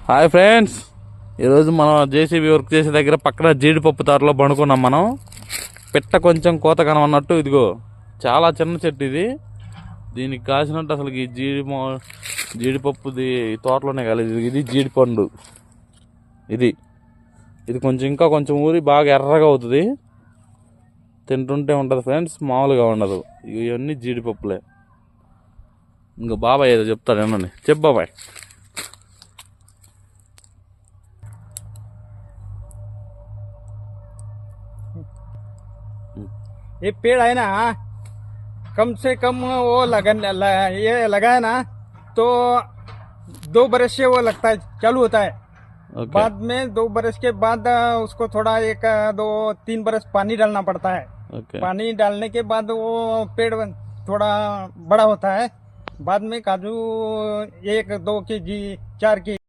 Hi friends, ఈరోజు మనం JCB work చేసే దగ్గర పక్కన జీడిపప్పు తోటలో పండుకున్నాం. మనం పిట్ట కొంచెం కోత కనవన్నట్టు ఇదిగో చాలా చిన్న చెట్టు ఇది. దీనికి కాసినట్టు అసలు ఈ జీడిపప్పుది తోటలోనే కాలేదు. ఇది జీడిపండు. ఇది కొంచెం ఇంకా కొంచెం ఊరి బాగా ఎర్రగా అవుతుంది. తింటుంటే ఉంటుంది ఫ్రెండ్స్, మామూలుగా ఉండదు. ఇవన్నీ జీడిపప్పులే. ఇంకా బాబాయ్ ఏదో చెప్తాడు ఏమని. చెప్పు బాబాయ్. ये पेड़ है ना, कम से कम वो ये लगाए ना तो 2 बरस से वो लगता है, चालू होता है। बाद में 2 बरस के बाद उसको थोड़ा 1 2 3 बरस पानी डालना पड़ता है। पानी डालने के बाद वो पेड़ थोड़ा बड़ा होता है। बाद में काजू 1 2 केजी 4 केजी